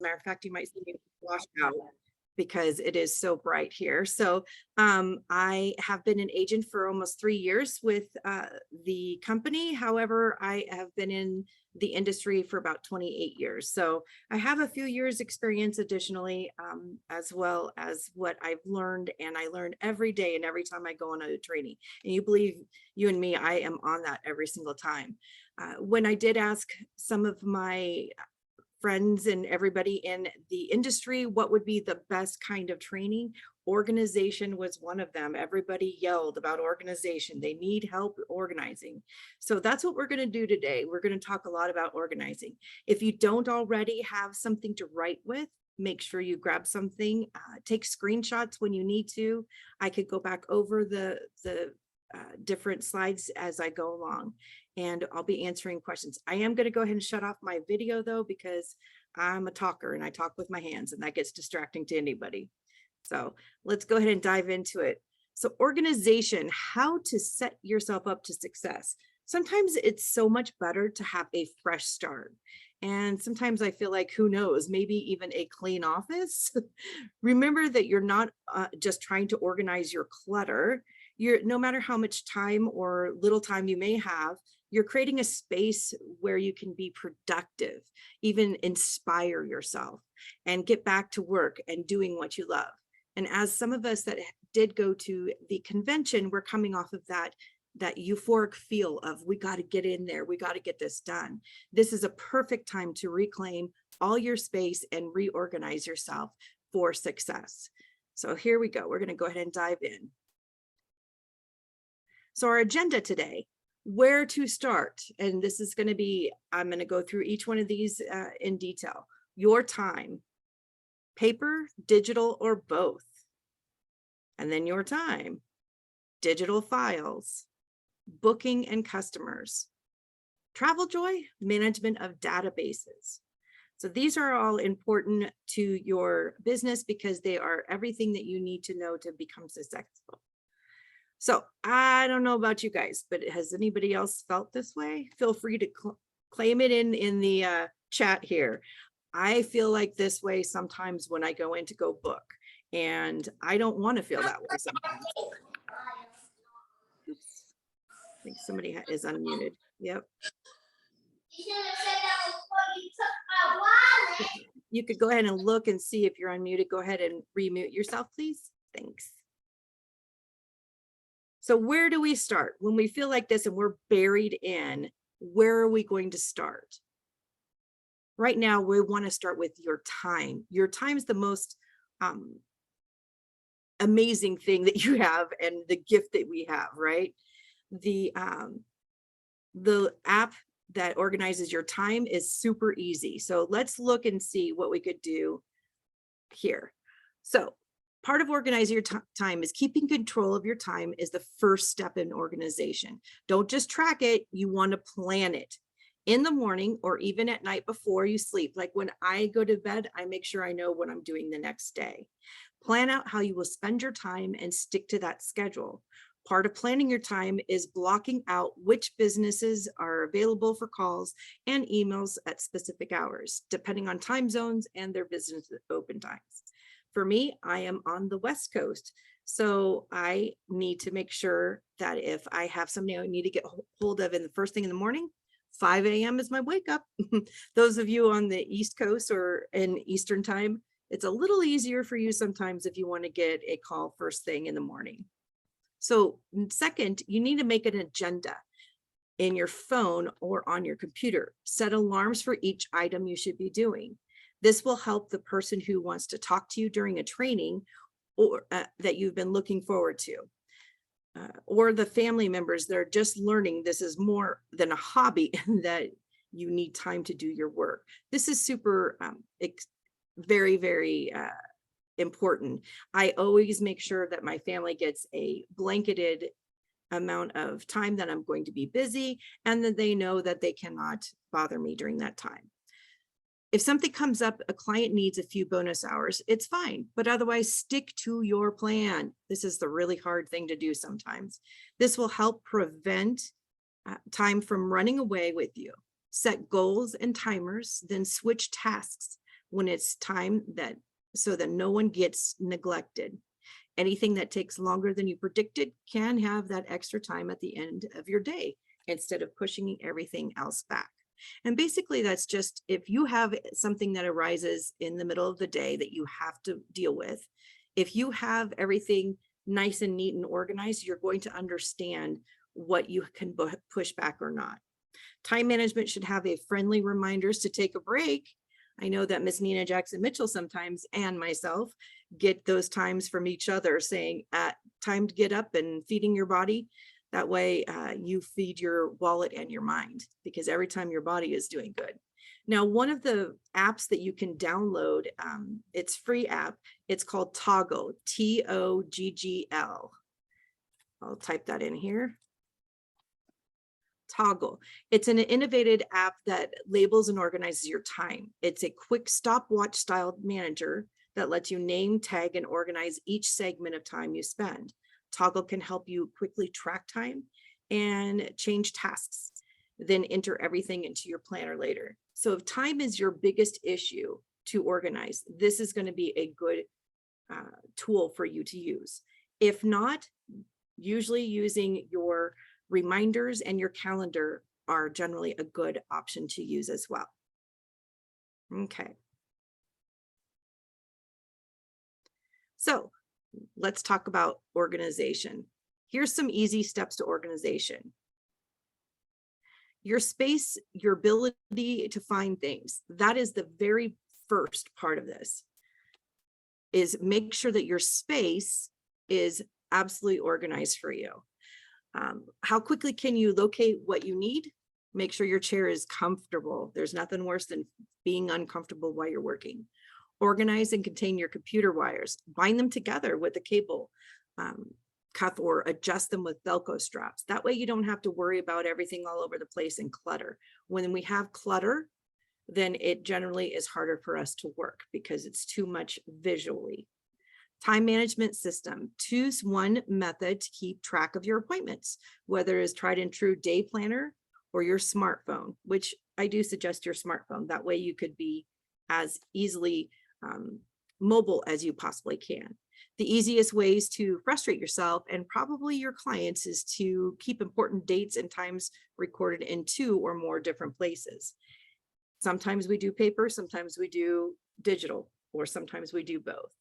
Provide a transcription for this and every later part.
matter of fact, you might see me wash out because it is so bright here. So I have been an agent for almost 3 years with the company. However, I have been in the industry for about 28 years. So I have a few years experience additionally, as well as what I've learned. And I learn every day and every time I go on a training. And you believe you and me, I am on that every single time. When I did ask some of my friends and everybody in the industry what would be the best kind of training, organization was one of them. Everybody yelled about organization. They need help organizing. So that's what we're going to do today. We're going to talk a lot about organizing. If you don't already have something to write with, make sure you grab something, take screenshots when you need to. I could go back over the different slides as I go along, and I'll be answering questions. I am going to go ahead and shut off my video though, because I'm a talker and I talk with my hands and that gets distracting to anybody. So let's go ahead and dive into it. So organization, how to set yourself up to success. Sometimes it's so much better to have a fresh start. And sometimes I feel like, who knows, maybe even a clean office. Remember that you're not just trying to organize your clutter. No matter how much time or little time you may have, you're creating a space where you can be productive, even inspire yourself and get back to work and doing what you love. And as some of us that did go to the convention, we're coming off of that euphoric feel of, we got to get in there, we got to get this done. This is a perfect time to reclaim all your space and reorganize yourself for success. So here we go. We're going to go ahead and dive in. So our agenda today, where to start. And this is going to be, I'm going to go through each one of these in detail. Your time, paper, digital, or both. And then your time, digital files, booking and customers, travel joy, management of databases. So these are all important to your business because they are everything that you need to know to become successful. So I don't know about you guys, but has anybody else felt this way? Feel free to claim it in the chat here. I feel like this way sometimes when I go in to go book, and I don't want to feel that way sometimes. Oops. I think somebody is unmuted. Yep. You could go ahead and look and see if you're unmuted. Go ahead and remute yourself, please. Thanks. So where do we start? When we feel like this and we're buried in, where are we going to start? Right now, we want to start with your time. Your time is the most amazing thing that you have and the gift that we have, right? The app that organizes your time is super easy. So let's look and see what we could do here. So part of organizing your time is keeping control of your time is the first step in organization. Don't just track it, you want to plan it in the morning or even at night before you sleep. Like when I go to bed, I make sure I know what I'm doing the next day. Plan out how you will spend your time and stick to that schedule. Part of planning your time is blocking out which businesses are available for calls and emails at specific hours, depending on time zones and their business open times. For me, I am on the West Coast, so I need to make sure that if I have something I need to get hold of in the first thing in the morning, 5 a.m. is my wake up. Those of you on the East Coast or in Eastern time, it's a little easier for you sometimes if you want to get a call first thing in the morning. So second, you need to make an agenda in your phone or on your computer. Set alarms for each item you should be doing. This will help the person who wants to talk to you during a training or that you've been looking forward to. Or the family members that are just learning this is more than a hobby that you need time to do your work. This is super, very, very important. I always make sure that my family gets a blanketed amount of time that I'm going to be busy and that they know that they cannot bother me during that time. If something comes up, a client needs a few bonus hours, it's fine, but otherwise stick to your plan. This is the really hard thing to do sometimes. This will help prevent time from running away with you. Set goals and timers, then switch tasks when it's time that, so that no one gets neglected. Anything that takes longer than you predicted can have that extra time at the end of your day instead of pushing everything else back. And basically, that's just if you have something that arises in the middle of the day that you have to deal with, if you have everything nice and neat and organized, you're going to understand what you can push back or not. Time management should have a friendly reminders to take a break. I know that Miss Nina Jackson Mitchell sometimes, and myself, get those times from each other saying, time to get up and feeding your body. That way you feed your wallet and your mind, because every time your body is doing good. Now, one of the apps that you can download, it's free app. It's called Toggl, Toggl. I'll type that in here. Toggl. It's an innovative app that labels and organizes your time. It's a quick stopwatch style manager that lets you name, tag, and organize each segment of time you spend. Toggl can help you quickly track time and change tasks, then enter everything into your planner later. So if time is your biggest issue to organize, this is going to be a good tool for you to use. If not, usually using your reminders and your calendar are generally a good option to use as well. Okay. So let's talk about organization. Here's some easy steps to organization. Your space, your ability to find things. That is the very first part of this, is make sure that your space is absolutely organized for you. How quickly can you locate what you need? Make sure your chair is comfortable. There's nothing worse than being uncomfortable while you're working. Organize and contain your computer wires. Bind them together with a cable cuff or adjust them with Velcro straps. That way you don't have to worry about everything all over the place and clutter. When we have clutter, then it generally is harder for us to work because it's too much visually. Time management system. Choose one method to keep track of your appointments, whether it's tried and true day planner or your smartphone, which I do suggest your smartphone. That way you could be as easily mobile as you possibly can. The easiest ways to frustrate yourself and probably your clients is to keep important dates and times recorded in 2 or more different places. Sometimes we do paper, sometimes we do digital, or sometimes we do both.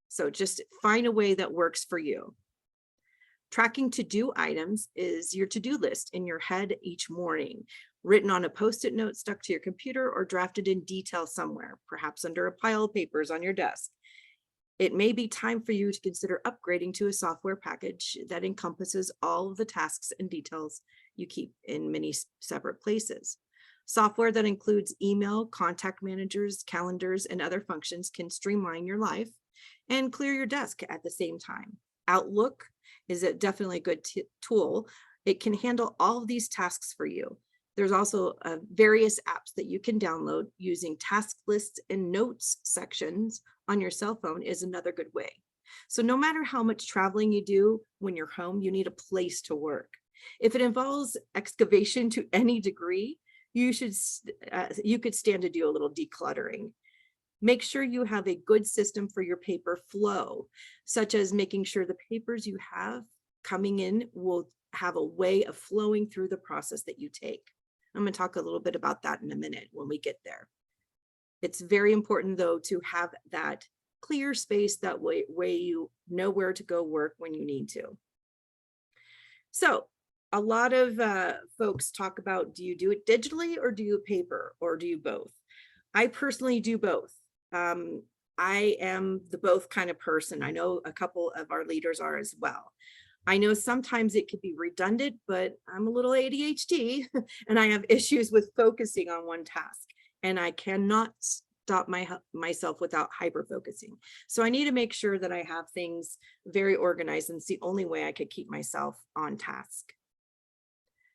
So just find a way that works for you. Tracking to-do items is your to-do list in your head each morning, written on a Post-it note stuck to your computer or drafted in detail somewhere, perhaps under a pile of papers on your desk. It may be time for you to consider upgrading to a software package that encompasses all of the tasks and details you keep in many separate places. Software that includes email, contact managers, calendars, and other functions can streamline your life and clear your desk at the same time. Outlook is definitely a good tool. It can handle all of these tasks for you. There's also various apps that you can download using task lists and notes sections on your cell phone is another good way. So no matter how much traveling you do when you're home, you need a place to work. If it involves excavation to any degree, you could stand to do a little decluttering. Make sure you have a good system for your paper flow, such as making sure the papers you have coming in will have a way of flowing through the process that you take. I'm going to talk a little bit about that in a minute when we get there. It's very important, though, to have that clear space, that way you know where to go work when you need to. So a lot of folks talk about, do you do it digitally or do you paper or do you both? I personally do both. I am the both kind of person. I know a couple of our leaders are as well. I know sometimes it could be redundant, but I'm a little ADHD and I have issues with focusing on one task, and I cannot stop myself without hyper focusing. So I need to make sure that I have things very organized, and it's the only way I could keep myself on task.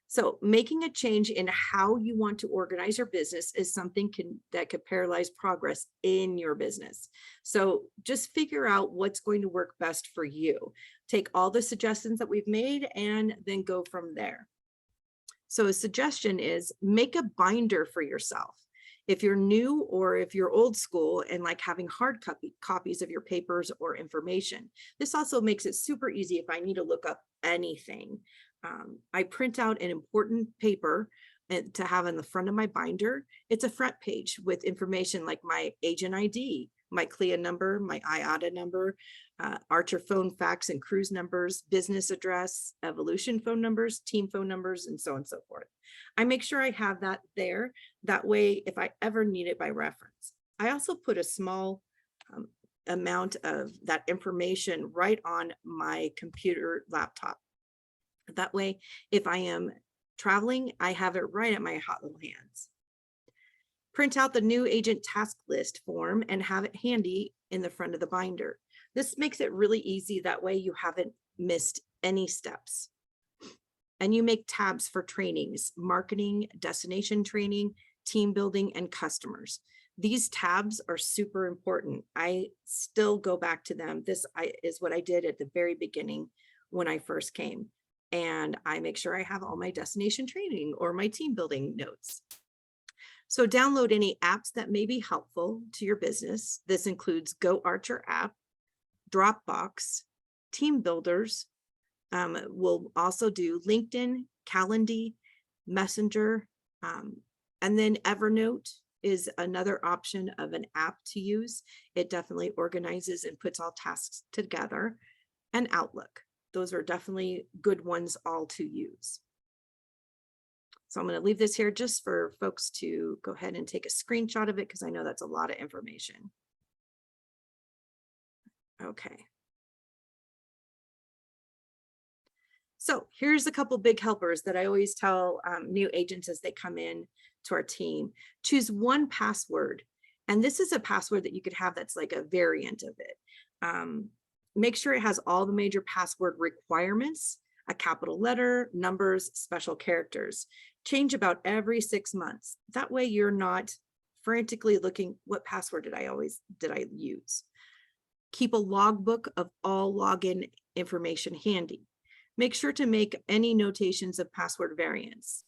So making a change in how you want to organize your business is something that could paralyze progress in your business. So just figure out what's going to work best for you. Take all the suggestions that we've made and then go from there. So a suggestion is make a binder for yourself. If you're new or if you're old school and like having hard copies of your papers or information, this also makes it super easy if I need to look up anything. I print out an important paper to have in the front of my binder. It's a front page with information like my agent ID, my CLIA number, my IATA number, Archer phone, fax, and cruise numbers, business address, Evolution phone numbers, team phone numbers, and so on and so forth. I make sure I have that there. That way, if I ever need it by reference. I also put a small amount of that information right on my computer laptop. That way, if I am traveling, I have it right at my hot little hands. Print out the new agent task list form and have it handy in the front of the binder. This makes it really easy. That way you haven't missed any steps. And you make tabs for trainings, marketing, destination training, team building, and customers. These tabs are super important. I still go back to them. This is what I did at the very beginning when I first came. And I make sure I have all my destination training or my team building notes. So download any apps that may be helpful to your business. This includes Go Archer app, Dropbox, Team Builders. We'll also do LinkedIn, Calendly, Messenger, and then Evernote is another option of an app to use. It definitely organizes and puts all tasks together. And Outlook. Those are definitely good ones all to use. So I'm going to leave this here just for folks to go ahead and take a screenshot of it because I know that's a lot of information. Okay. So here's a couple big helpers that I always tell new agents as they come in to our team. Choose one password. And this is a password that you could have that's like a variant of it. Make sure it has all the major password requirements, a capital letter, numbers, special characters. Change about every 6 months. That way you're not frantically looking, what password did I use? Keep a logbook of all login information handy. Make sure to make any notations of password variants.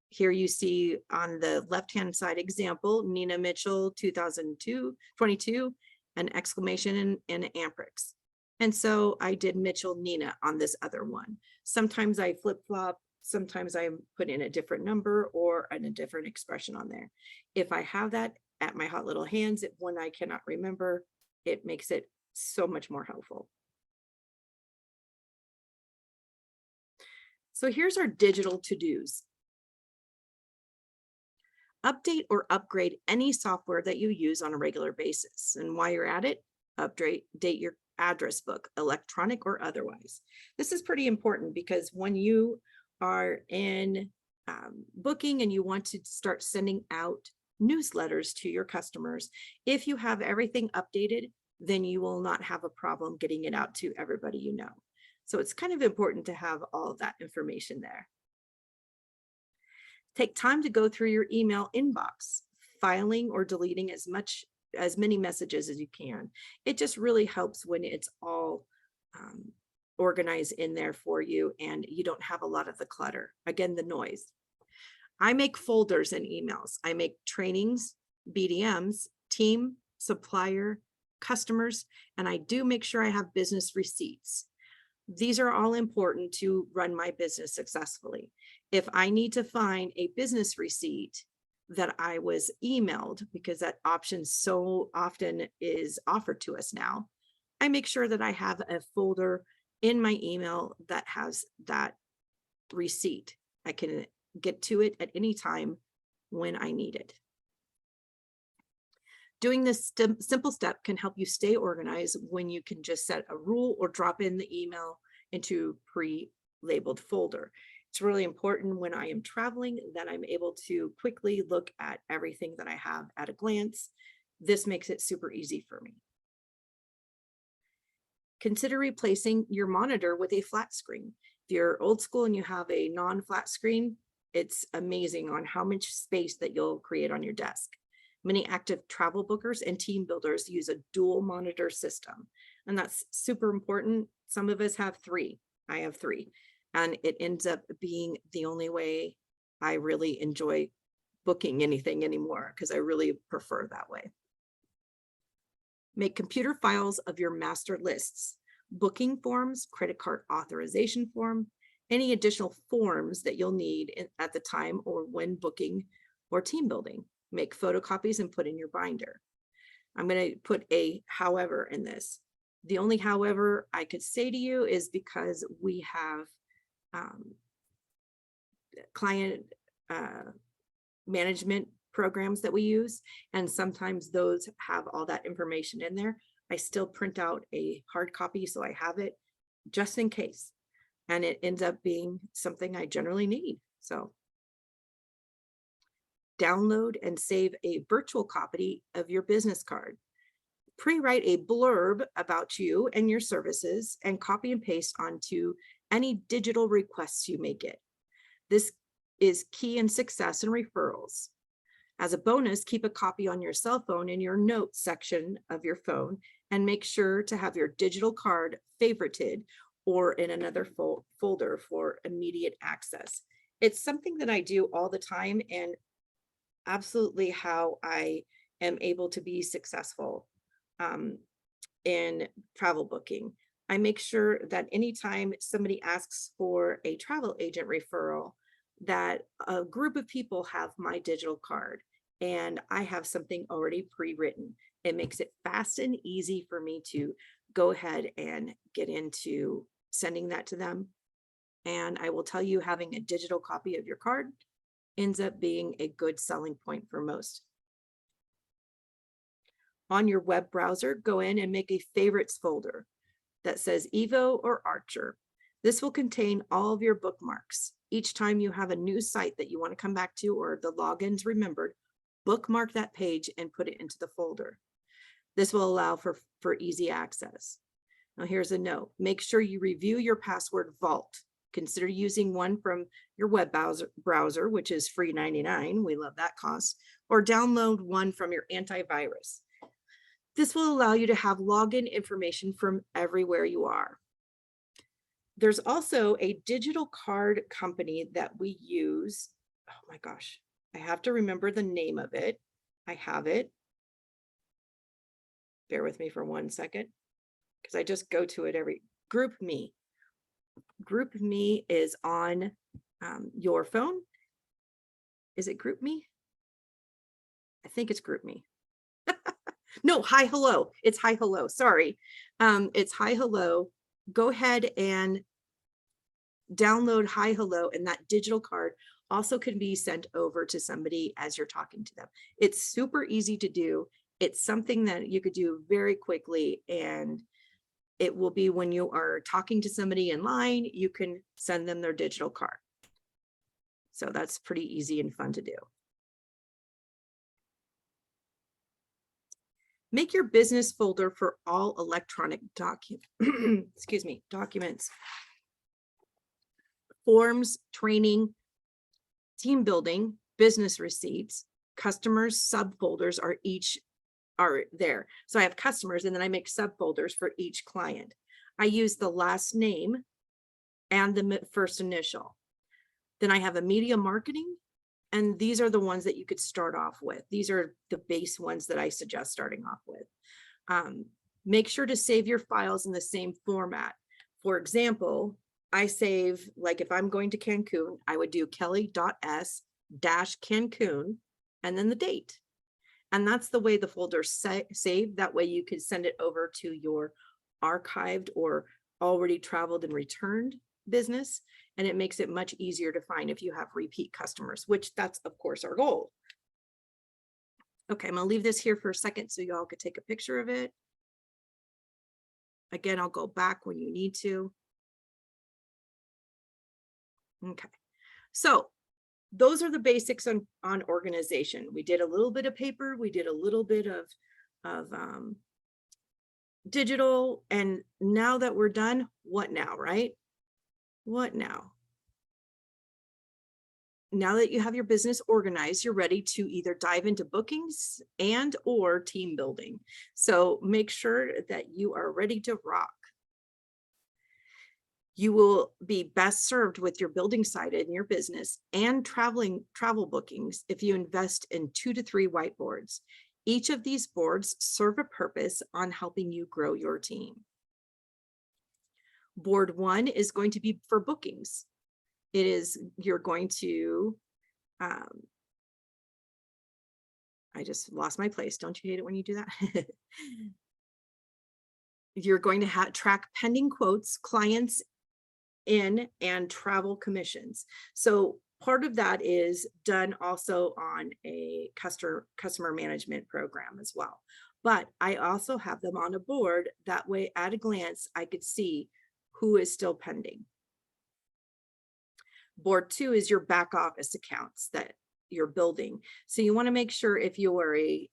Here you see on the left-hand side example, Nina Mitchell 2022, an exclamation and an amperex. And so I did Mitchell Nina on this other one. Sometimes I flip-flop, sometimes I put in a different number or a different expression on there. If I have that at my hot little hands, when I cannot remember, it makes it so much more helpful. So here's our digital to-dos. Update or upgrade any software that you use on a regular basis. And while you're at it, update your address book, electronic or otherwise. This is pretty important because when you are in booking and you want to start sending out newsletters to your customers, if you have everything updated, then you will not have a problem getting it out to everybody you know. So it's kind of important to have all of that information there. Take time to go through your email inbox, filing or deleting as many messages as you can. It just really helps when it's all organized in there for you and you don't have a lot of the clutter. Again, the noise. I make folders in emails. I make trainings, BDMs, team, supplier, customers, and I do make sure I have business receipts. These are all important to run my business successfully. If I need to find a business receipt that I was emailed, because that option so often is offered to us now, I make sure that I have a folder in my email that has that receipt. I can get to it at any time when I need it. Doing this simple step can help you stay organized when you can just set a rule or drop in the email into pre-labeled folder. It's really important when I am traveling that I'm able to quickly look at everything that I have at a glance. This makes it super easy for me. Consider replacing your monitor with a flat screen. If you're old school and you have a non-flat screen, it's amazing on how much space that you'll create on your desk. Many active travel bookers and team builders use a dual monitor system, and that's super important. Some of us have 3. I have 3, and it ends up being the only way I really enjoy booking anything anymore because I really prefer that way. Make computer files of your master lists, booking forms, credit card authorization form, any additional forms that you'll need at the time or when booking or team building. Make photocopies and put in your binder. I'm going to put a however in this. The only however I could say to you is because we have client management programs that we use, and sometimes those have all that information in there. I still print out a hard copy so I have it just in case, and it ends up being something I generally need. So download and save a virtual copy of your business card. Pre-write a blurb about you and your services and copy and paste onto any digital requests you may get. This is key in success and referrals. As a bonus, keep a copy on your cell phone in your notes section of your phone, and make sure to have your digital card favorited or in another folder for immediate access. It's something that I do all the time, and absolutely how I am able to be successful in travel booking. I make sure that anytime somebody asks for a travel agent referral, that a group of people have my digital card and I have something already pre-written. It makes it fast and easy for me to go ahead and get into sending that to them. And I will tell you, having a digital copy of your card ends up being a good selling point for most. On your web browser, go in and make a favorites folder that says Evo or Archer. This will contain all of your bookmarks. Each time you have a new site that you want to come back to or the logins remembered, bookmark that page and put it into the folder. This will allow for easy access. Now here's a note. Make sure you review your password vault. Consider using one from your web browser, which is free 99. We love that cost. Or download one from your antivirus. This will allow you to have login information from everywhere you are. There's also a digital card company that we use. Oh my gosh, I have to remember the name of it. I have it. Bear with me for 1 second, because I just go to it every. GroupMe. GroupMe is on your phone. Is it GroupMe? I think it's GroupMe. No, Hi Hello. It's Hi Hello. Sorry. It's Hi Hello. Go ahead and download Hi Hello, and that digital card also can be sent over to somebody as you're talking to them. It's super easy to do. It's something that you could do very quickly, and it will be when you are talking to somebody in line, you can send them their digital card. So that's pretty easy and fun to do. Make your business folder for all electronic documents, forms, training, team building, business receipts, customers, subfolders are there. So I have customers, and then I make subfolders for each client. I use the last name and the first initial. Then I have a media marketing, and these are the ones that you could start off with. These are the base ones that I suggest starting off with. Make sure to save your files in the same format. For example, I save, like if I'm going to Cancun, I would do Kelley.s-Cancun and then the date. And that's the way the folder's saved. That way you could send it over to your archived or already traveled and returned business. And it makes it much easier to find if you have repeat customers, which that's of course our goal. Okay, I'm gonna leave this here for a second so y'all could take a picture of it. Again, I'll go back when you need to. Okay, so those are the basics on organization. We did a little bit of paper, we did a little bit of digital, and now that we're done, what now, right? What now? Now that you have your business organized, you're ready to either dive into bookings and or team building. So make sure that you are ready to rock. You will be best served with your building site in your business and travel bookings if you invest in 2 to 3 whiteboards. Each of these boards serve a purpose on helping you grow your team. Board 1 is going to be for bookings. You're going to, I just lost my place. Don't you hate it when you do that? You're going to track pending quotes, clients in, and travel commissions. So part of that is done also on a customer management program as well. But I also have them on a board. That way, at a glance, I could see who is still pending. Board 2 is your back office accounts that you're building. So you want to make sure if you are a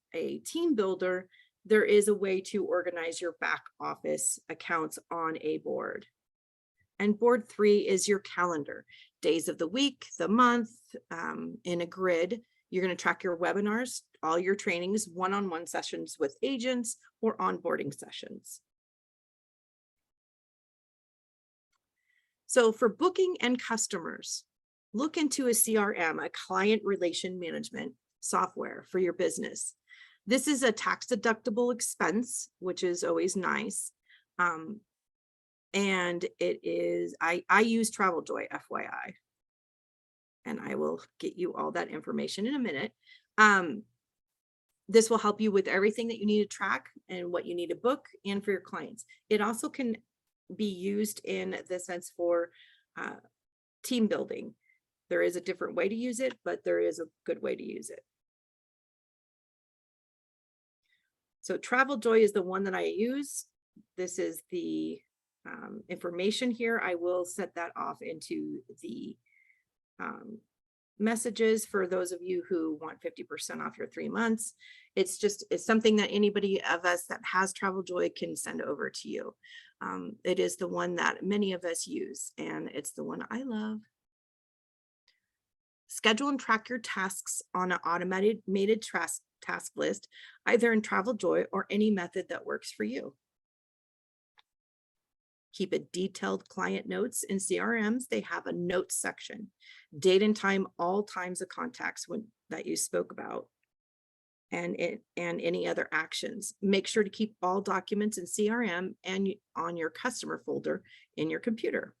team builder, there is a way to organize your back office accounts on a board. And board 3 is your calendar, days of the week, the month, in a grid. You're going to track your webinars, all your trainings, one-on-one sessions with agents, or onboarding sessions. So for booking and customers, look into a CRM, a client relation management software for your business. This is a tax deductible expense, which is always nice. And it is, I use TravelJoy, FYI, and I will get you all that information in a minute. This will help you with everything that you need to track and what you need to book and for your clients. It also can be used in the sense for team building. There is a different way to use it, but there is a good way to use it. So TravelJoy is the one that I use. This is the information here. I will set that off into the messages for those of you who want 50% off your 3 months. It's something that anybody of us that has TravelJoy can send over to you. It is the one that many of us use, and it's the one I love. Schedule and track your tasks on an automated task list, either in TravelJoy or any method that works for you. Keep a detailed client notes in CRMs. They have a notes section, date and time, all times of contacts that you spoke about, and any other actions. Make sure to keep all documents in CRM and on your customer folder in your computer.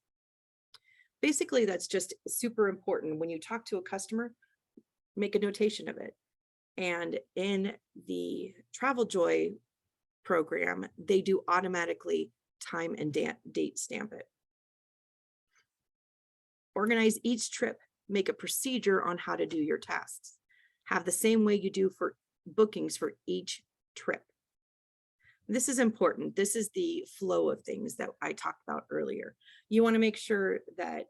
Basically, that's just super important. When you talk to a customer, make a notation of it. And in the TravelJoy program, they do automatically time and date stamp it. Organize each trip, make a procedure on how to do your tasks. Have the same way you do for bookings for each trip. This is important. This is the flow of things that I talked about earlier. You want to make sure that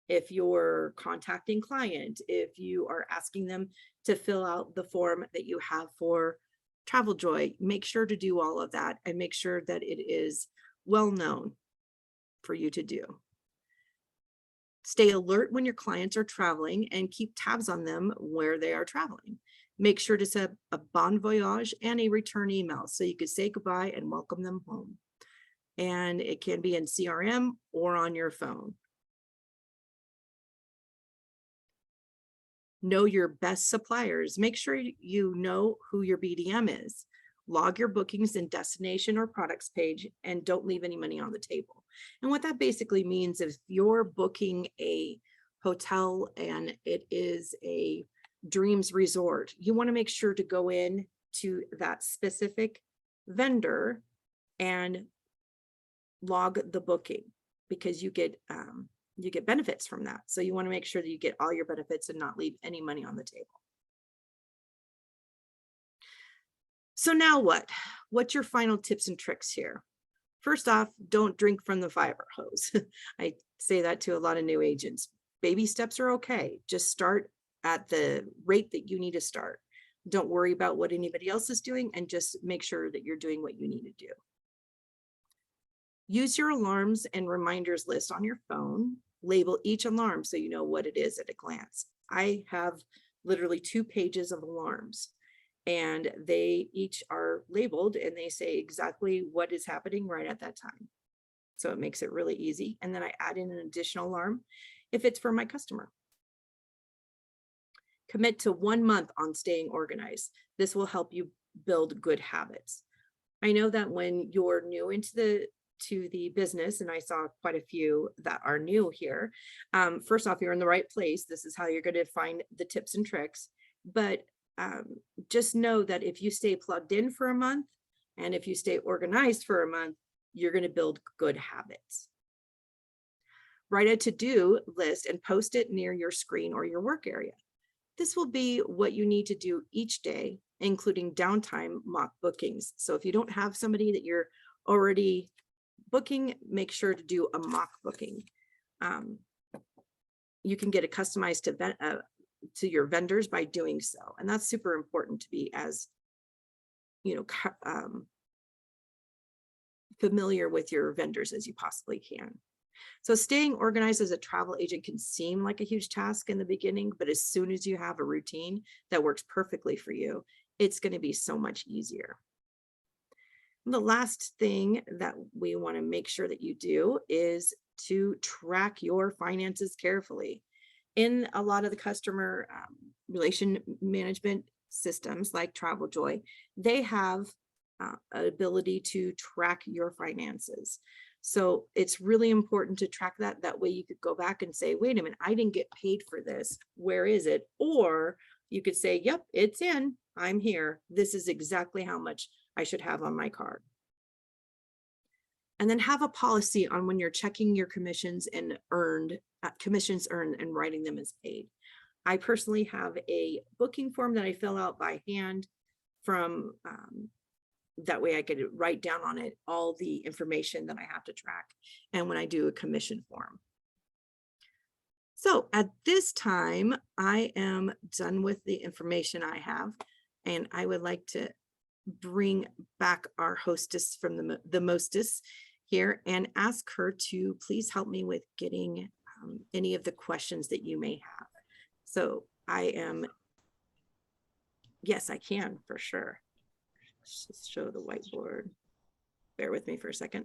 if you're contacting client, if you are asking them to fill out the form that you have for TravelJoy, make sure to do all of that and make sure that it is well known for you to do. Stay alert when your clients are traveling and keep tabs on them where they are traveling. Make sure to set a bon voyage and a return email so you can say goodbye and welcome them home. And it can be in CRM or on your phone. Know your best suppliers. Make sure you know who your BDM is. Log your bookings in destination or products page and don't leave any money on the table. And what that basically means is if you're booking a hotel and it is a Dreams Resort, you want to make sure to go in to that specific vendor and log the booking, because you get benefits from that. So you want to make sure that you get all your benefits and not leave any money on the table. So now what? What's your final tips and tricks here? First off, don't drink from the fire hose. I say that to a lot of new agents. Baby steps are okay. Just start at the rate that you need to start. Don't worry about what anybody else is doing and just make sure that you're doing what you need to do. Use your alarms and reminders list on your phone. Label each alarm so you know what it is at a glance. I have literally 2 pages of alarms, and they each are labeled and they say exactly what is happening right at that time. So it makes it really easy. And then I add in an additional alarm if it's for my customer. Commit to 1 month on staying organized. This will help you build good habits. I know that when you're new into the business, and I saw quite a few that are new here, first off, you're in the right place. This is how you're going to find the tips and tricks. But just know that if you stay plugged in for a month, and if you stay organized for a month, you're going to build good habits. Write a to-do list and post it near your screen or your work area. This will be what you need to do each day, including downtime mock bookings. So if you don't have somebody that you're already booking, make sure to do a mock booking. You can get it customized to your vendors by doing so. And that's super important to be as, familiar with your vendors as you possibly can. So staying organized as a travel agent can seem like a huge task in the beginning, but as soon as you have a routine that works perfectly for you, it's going to be so much easier. And the last thing that we want to make sure that you do is to track your finances carefully. In a lot of the customer relation management systems like TravelJoy, they have an ability to track your finances. So it's really important to track that. That way you could go back and say, wait a minute, I didn't get paid for this. Where is it? Or you could say, yep, it's in, I'm here. This is exactly how much I should have on my card. And then have a policy on when you're checking your commissions and commissions earned and writing them as paid. I personally have a booking form that I fill out by hand from that way I could write down on it all the information that I have to track, and when I do a commission form. So at this time, I am done with the information I have, and I would like to bring back our hostess from the mostess here and ask her to please help me with getting any of the questions that you may have. So yes, I can for sure. Let's just show the whiteboard. Bear with me for a second.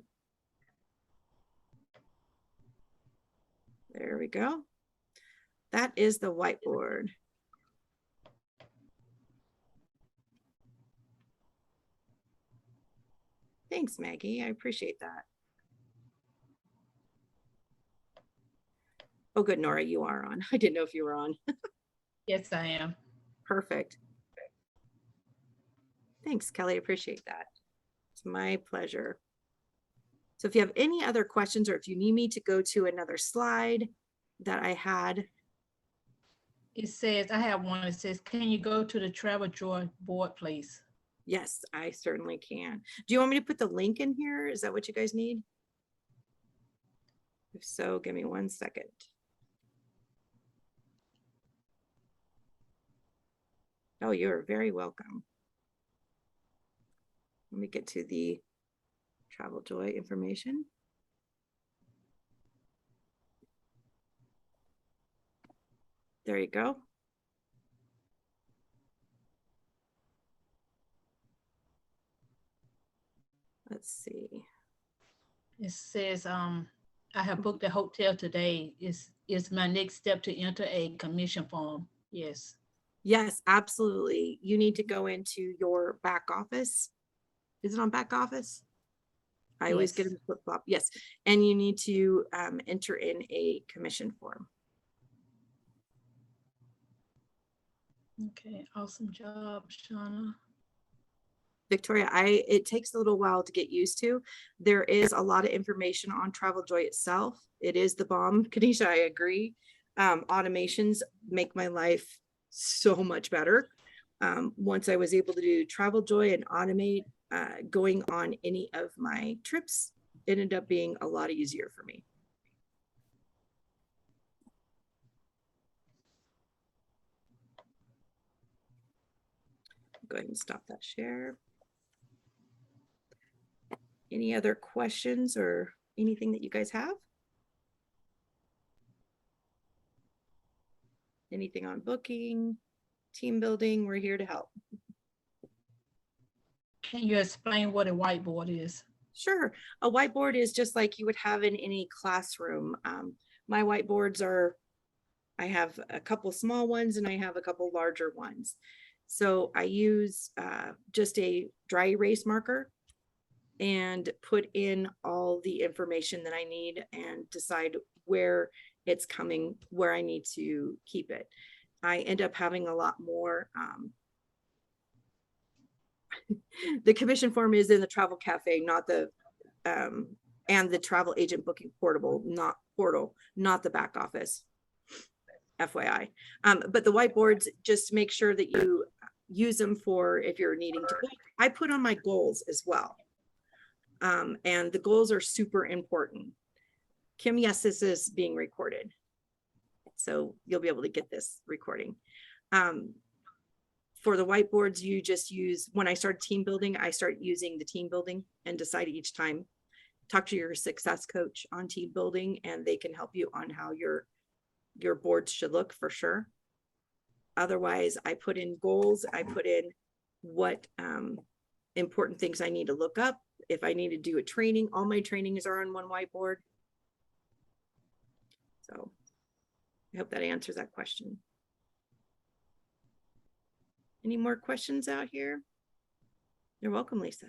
There we go. That is the whiteboard. Thanks, Maggie. I appreciate that. Oh, good, Nora, you are on. I didn't know if you were on. Yes, I am. Perfect. Thanks, Kelly. Appreciate that. It's my pleasure. So if you have any other questions, or if you need me to go to another slide that I had. It says, I have one that says, can you go to the TravelJoy board, please? Yes, I certainly can. Do you want me to put the link in here? Is that what you guys need? If so, give me 1 second. Oh, you're very welcome. Let me get to the TravelJoy information. There you go. Let's see. It says, I have booked a hotel today. Is my next step to enter a commission form? Yes. Yes, absolutely. You need to go into your back office. Is it on back office? I always get them flip-flop. Yes. And you need to enter in a commission form. Okay, awesome job, Shana. Victoria, it takes a little while to get used to. There is a lot of information on TravelJoy itself. It is the bomb, Kanisha, I agree. Automations make my life so much better. Once I was able to do TravelJoy and automate going on any of my trips, it ended up being a lot easier for me. Go ahead and stop that share. Any other questions or anything that you guys have? Anything on booking, team building? We're here to help. Can you explain what a whiteboard is? Sure. A whiteboard is just like you would have in any classroom. My whiteboards are, I have a couple small ones and I have a couple larger ones. So I use just a dry erase marker and put in all the information that I need and decide where it's coming, where I need to keep it. I end up having a lot more. The commission form is in the travel cafe, not the, and the travel agent booking portal, not the back office. FYI. But the whiteboards, just make sure that you use them for if you're needing to book. I put on my goals as well. And the goals are super important. Kim, yes, this is being recorded. So you'll be able to get this recording. For the whiteboards, you just use, when I start team building, I start using the team building and decide each time. Talk to your success coach on team building and they can help you on how your boards should look for sure. Otherwise, I put in goals. I put in what important things I need to look up. If I need to do a training, all my trainings are on one whiteboard. So I hope that answers that question. Any more questions out here? You're welcome, Lisa.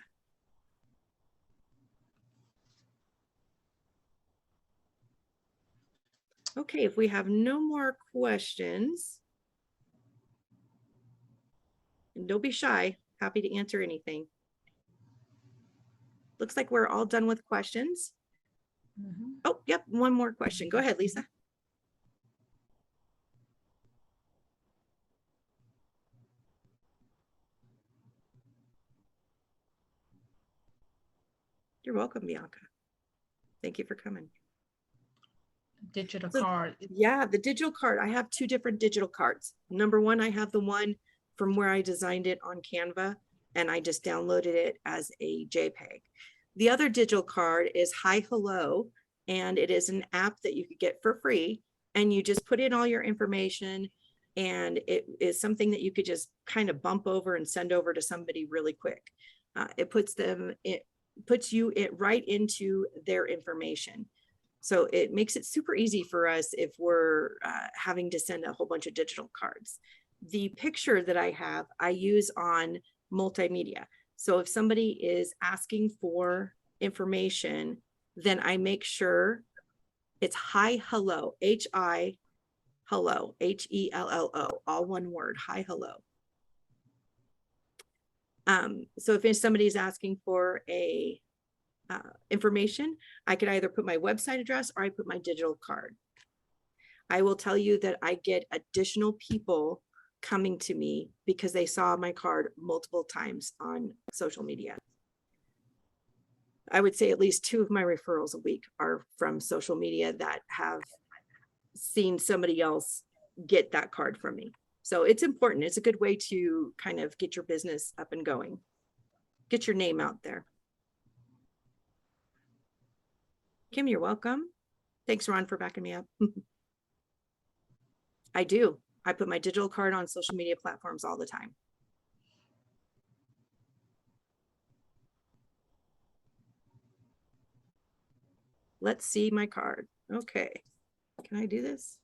Okay, if we have no more questions, and don't be shy, happy to answer anything. Looks like we're all done with questions. Oh, yep, one more question. Go ahead, Lisa. You're welcome, Bianca. Thank you for coming. Digital card. Yeah, the digital card. I have two different digital cards. Number one, I have the one from where I designed it on Canva and I just downloaded it as a JPEG. The other digital card is Hi Hello, and it is an app that you could get for free. And you just put in all your information and it is something that you could just kind of bump over and send over to somebody really quick. It puts you right into their information. So it makes it super easy for us if we're having to send a whole bunch of digital cards. The picture that I have, I use on multimedia. So if somebody is asking for information, then I make sure it's Hi Hello, H-I Hello, H-E-L-L-O, all one word, Hi Hello. So if somebody's asking for a information, I could either put my website address or I put my digital card. I will tell you that I get additional people coming to me because they saw my card multiple times on social media. I would say at least 2 of my referrals a week are from social media that have seen somebody else get that card from me. So it's important. It's a good way to kind of get your business up and going, get your name out there. Kim, you're welcome. Thanks, Ron, for backing me up. I do. I put my digital card on social media platforms all the time. Let's see my card. Okay. Can I do this?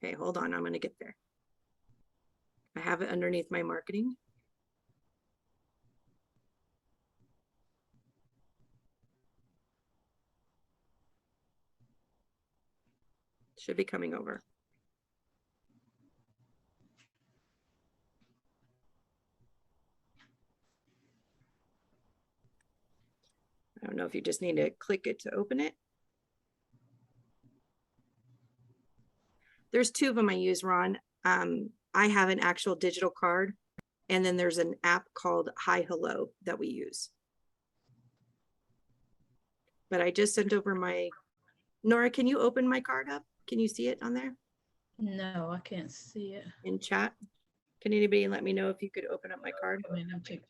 Okay, hold on. I'm going to get there. I have it underneath my marketing. Should be coming over. I don't know if you just need to click it to open it. There's 2 of them I use, Ron. I have an actual digital card, and then there's an app called Hi Hello that we use. But I just sent over my, Nora, can you open my card up? Can you see it on there? No, I can't see it. In chat? Can anybody let me know if you could open up my card? I mean, I'm checking.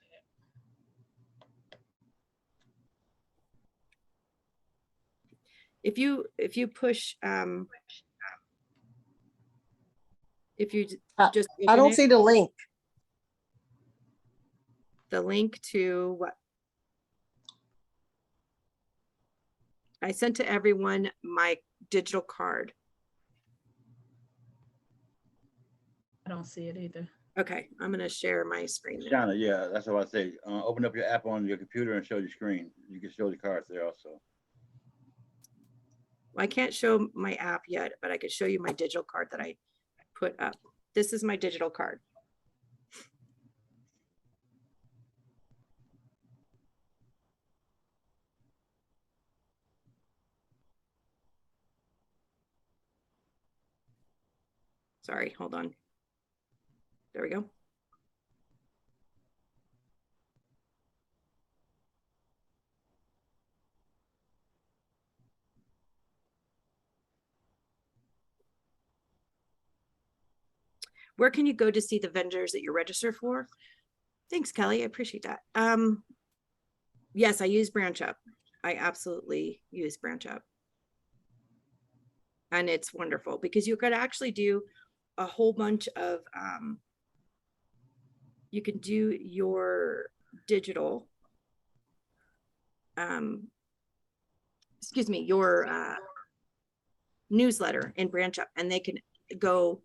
If you push, if you just I don't see the link. the link to what? I sent to everyone my digital card. I don't see it either. Okay, I'm gonna share my screen now. Shana, yeah, that's what I say. Open up your app on your computer and show your screen. You can show the cards there also. Well, I can't show my app yet, but I could show you my digital card that I put up. This is my digital card. Sorry, hold on. There we go. Where can you go to see the vendors that you're registered for? Thanks, Kelly. I appreciate that. Yes, I use BranchUp. I absolutely use BranchUp. And it's wonderful because you could actually do a whole bunch of, you can do your digital, excuse me, your newsletter in BranchUp, and they can go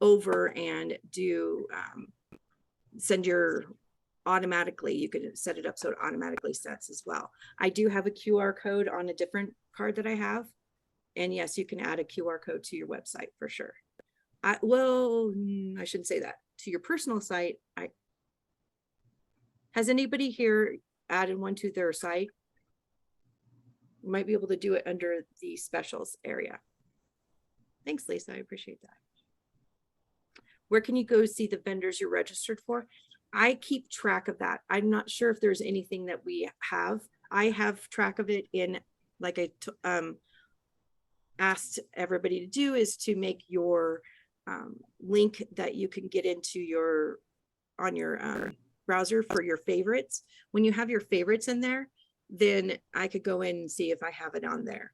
over and do, send your automatically, you could set it up so it automatically sets as well. I do have a QR code on a different card that I have. And yes, you can add a QR code to your website for sure. I shouldn't say that. To your personal site, has anybody here added one to their site? You might be able to do it under the specials area. Thanks, Lisa. I appreciate that. Where can you go see the vendors you're registered for? I keep track of that. I'm not sure if there's anything that we have. I have track of it in, like I asked everybody to do, is to make your link that you can get into your, on your browser for your favorites. When you have your favorites in there, then I could go in and see if I have it on there.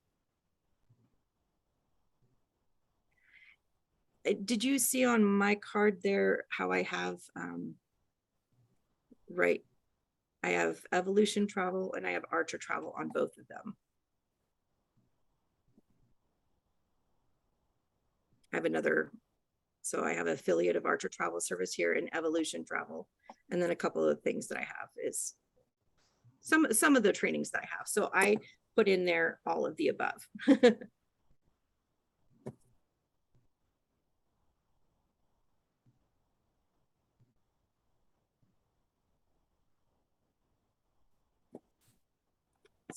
Did you see on my card there how I have, right, I have Evolution Travel and I have Archer Travel on both of them. I have another, so I have an affiliate of Archer Travel Service here in Evolution Travel. And then a couple of things that I have is some of the trainings that I have. So I put in there all of the above.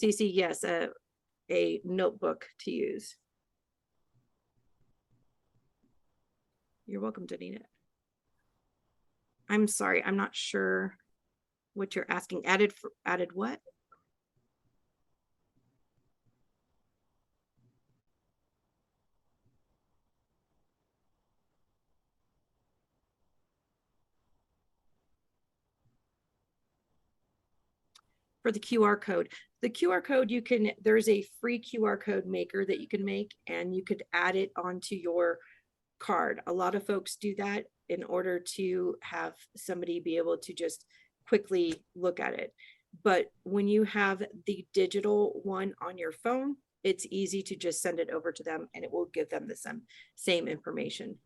CC, yes, a notebook to use. You're welcome to need it. I'm sorry, I'm not sure what you're asking. Added what? For the QR code. The QR code, you can, there's a free QR code maker that you can make, and you could add it onto your card. A lot of folks do that in order to have somebody be able to just quickly look at it. But when you have the digital one on your phone, it's easy to just send it over to them and it will give them the same information.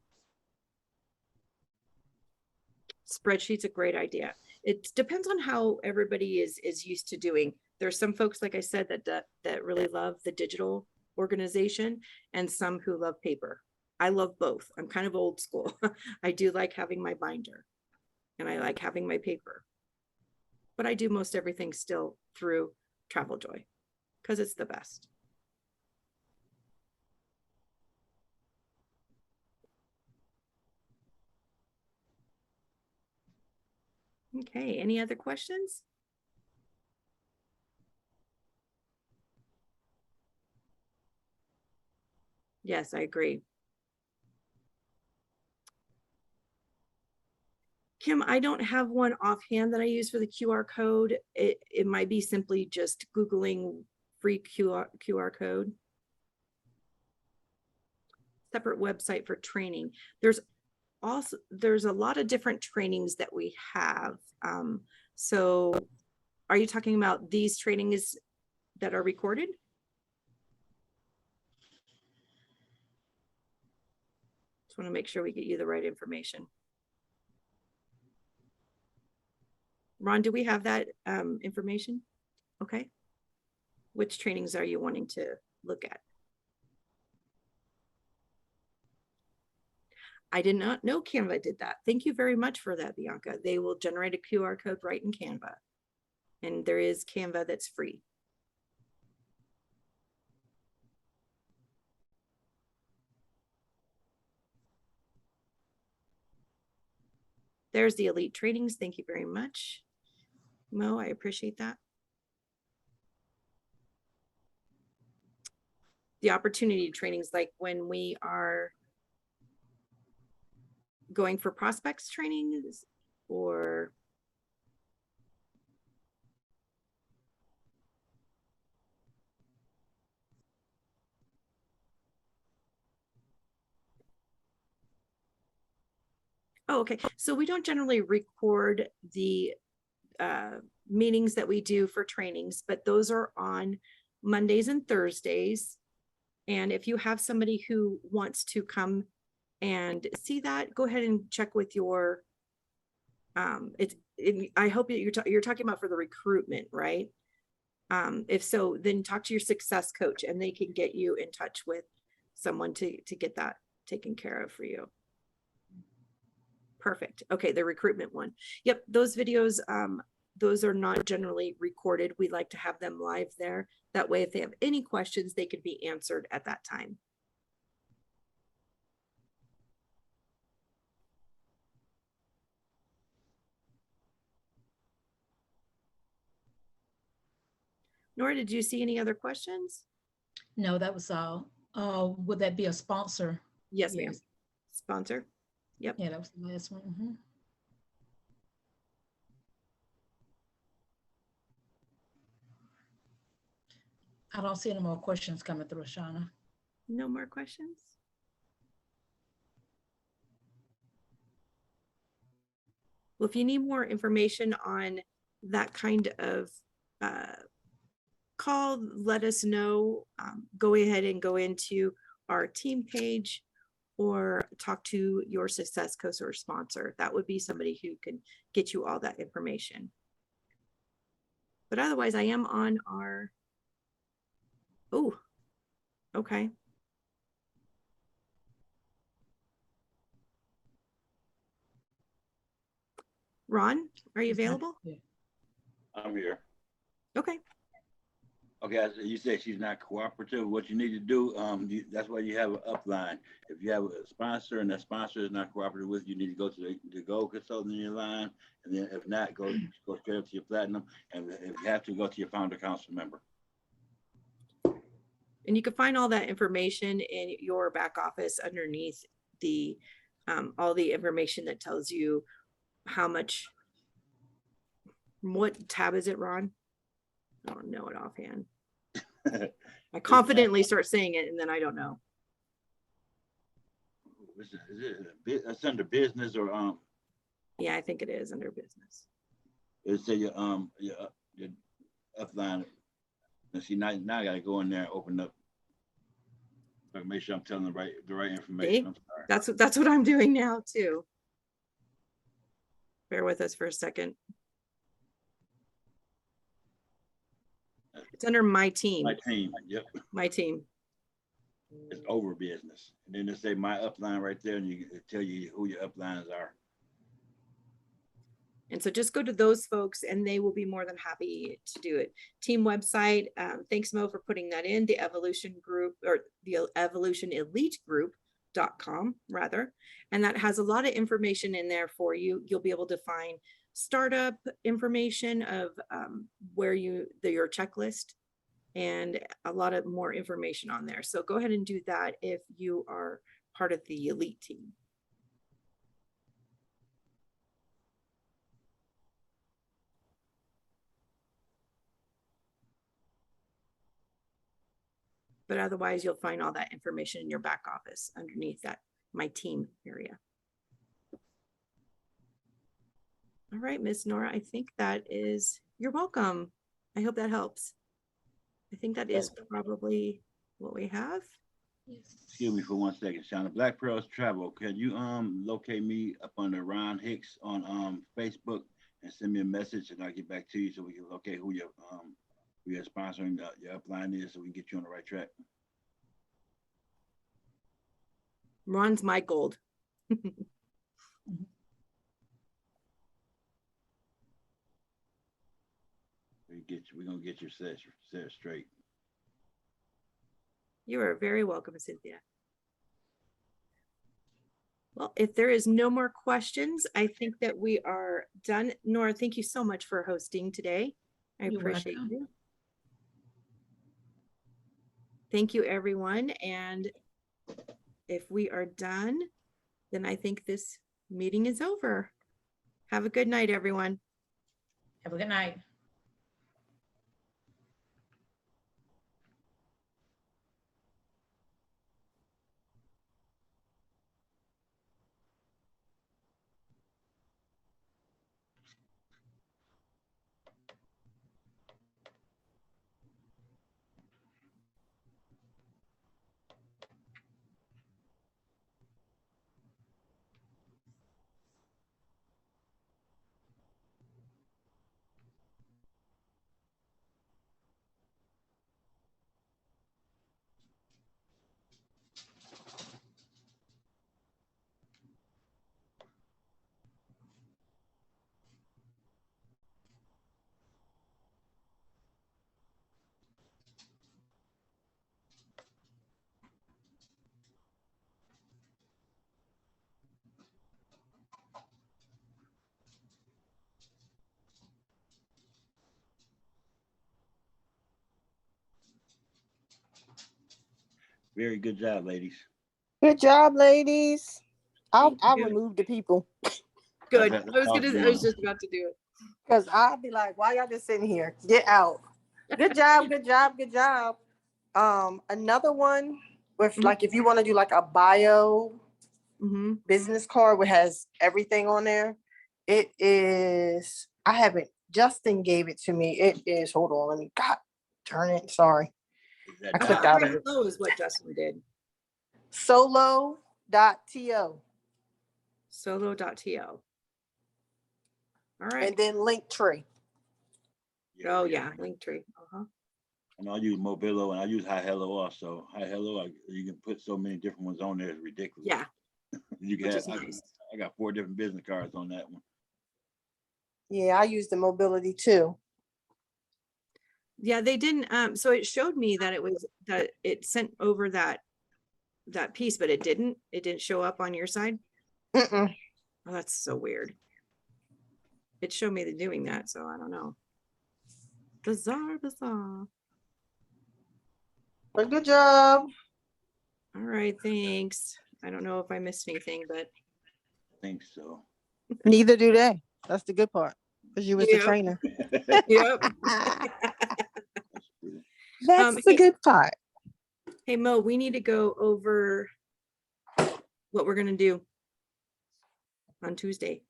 Spreadsheet's a great idea. It depends on how everybody is used to doing. There's some folks, like I said, that really love the digital organization, and some who love paper. I love both. I'm kind of old school. I do like having my binder and I like having my paper, but I do most everything still through Travel Joy because it's the best. Okay, any other questions? Yes, I agree. Kim, I don't have one offhand that I use for the QR code. It might be simply just Googling free QR code. Separate website for training. There's also, there's a lot of different trainings that we have. So are you talking about these trainings that are recorded? Just want to make sure we get you the right information. Ron, do we have that information? Okay. Which trainings are you wanting to look at? I did not know Canva did that. Thank you very much for that, Bianca. They will generate a QR code right in Canva. And there is Canva that's free. There's the elite trainings. Thank you very much, Mo. I appreciate that. The opportunity trainings, like when we are going for prospects trainings or oh, okay. So we don't generally record the meetings that we do for trainings, but those are on Mondays and Thursdays. And if you have somebody who wants to come and see that, go ahead and check with your, I hope that you're talking about for the recruitment, right? If so, then talk to your success coach and they can get you in touch with someone to get that taken care of for you. Perfect. Okay, the recruitment one. Yep, those videos, those are not generally recorded. We like to have them live there. That way, if they have any questions, they could be answered at that time. Nora, did you see any other questions? No, that was all. Would that be a sponsor? Yes, ma'am. Sponsor. Yep. Yeah, that was the last one. Mm-hmm. I don't see any more questions coming through, Shana. No more questions? Well, if you need more information on that kind of call, let us know. Go ahead and go into our team page or talk to your success coach or sponsor. That would be somebody who can get you all that information. But otherwise, I am on our, oh, okay. Ron, are you available? I'm here. Okay. Okay, so you said she's not cooperative. What you need to do, that's why you have an upline. If you have a sponsor and that sponsor is not cooperative with you, you need to go to the gold consultant in your line, and then if not, go straight up to your platinum, and if you have to, go to your founder council member. And you can find all that information in your back office underneath the all the information that tells you how much. What tab is it, Ron? I don't know it offhand. I confidently start saying it and then I don't know. Is it that's under business or Yeah, I think it is under business. it say your upline. And see, now I gotta go in there and open up. So make sure I'm telling the right information. I'm sorry. That's what I'm doing now too. Bear with us for a second. It's under my team. My team, yep. My team. It's over business. And then they say my upline right there, and you tell you who your uplines are. And so just go to those folks and they will be more than happy to do it. Team website. Thanks, Mo, for putting that in. The Evolution Group, or the Evolution Elite Group.com rather. And that has a lot of information in there for you. You'll be able to find startup information of where your checklist and a lot of more information on there. So go ahead and do that if you are part of the elite team. But otherwise you'll find all that information in your back office underneath that my team area. All right, Miss Nora, I think that is, you're welcome. I hope that helps. I think that is probably what we have. Excuse me for 1 second, Shana. Black Pearls Travel. Can you locate me up under Ron Hicks on Facebook and send me a message, and I'll get back to you so we can locate who your sponsoring your upline is, so we can get you on the right track. Ron's my gold. We're gonna get you set straight. You are very welcome, Cynthia. Well, if there is no more questions, I think that we are done. Nora, thank you so much for hosting today. I You're appreciate welcome. you. Thank you, everyone. And if we are done, then I think this meeting is over. Have a good night, everyone. Have a good night. Very good job, ladies. Good job, ladies. I'll Thank you. remove the people Good. That's I was just about to do it. because I'll be like, why y'all just sitting here? Get out. Good job, good job, good job. Another one with like if you want to do like a bio Mhm. business card which has everything on there. It is, I haven't, Justin gave it to me. It is, hold on, let me, God, turn it, sorry. I clicked out of it. Low is what Justin did. Solo.to. Solo.to. All right. And then Linktree. Oh yeah, Linktree. Uh-huh. And I use Mobilo and I use Hi Hello also. Hi Hello, you can put so many different ones on there. It's ridiculous. Yeah. You can Which have, is nice. I got 4 different business cards on that one. Yeah, I use the mobility too. Yeah, they didn't. So it showed me that it sent over that piece, but it didn't show up on your side. Mm-mm. Oh, that's so weird. It showed me doing that, so I don't know. Bizarre. But good job. All right, thanks. I don't know if I missed anything, but I think so. Neither do they. That's the good part. Because you was the Yep. trainer. Yep. That's the hey- good part. Hey Mo, we need to go over what we're gonna do on Tuesday.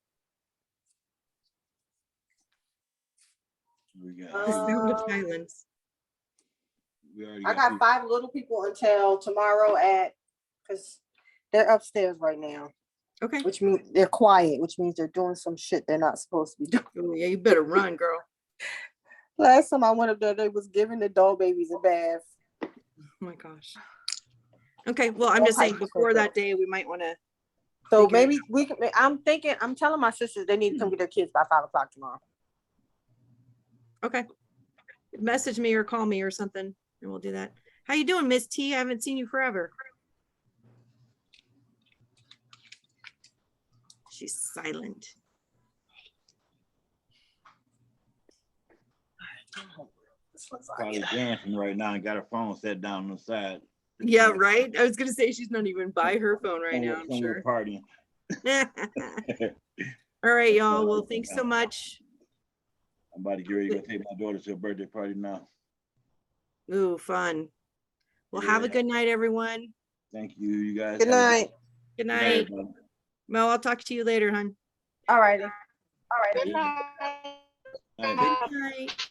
We got, The sound of Um, silence. we already I got two. 5 little people until tomorrow because they're upstairs right now, Okay. which means they're quiet, which means they're doing some shit they're not supposed to be doing. Oh, yeah, you better run, girl. Last time I went up there, they was giving the dog babies a bath. Oh my gosh. Okay, well, I'm All just saying types of before stuff. that day, we might want to. So figure it maybe we can, I'm telling my sisters they need to come get their kids by 5 o'clock tomorrow. Okay. Message me or call me or something, and we'll do that. How you doing, Miss T? I haven't seen you forever. She's silent. Probably dancing right now and got her phone set down on the side. Yeah, right? I was going to say she's not even by her phone right now, I'm Somewhere sure. partying. All right, y'all. Well, thanks so much. I'm about to get ready to go take my daughter to a birthday party now. Ooh, fun. Well, have a Yeah. good night, everyone. Thank you, you guys. Good Have a night. Good good night. everybody. Mo, I'll talk to you later, hon. All righty. All right. Good Good night. night. Good night.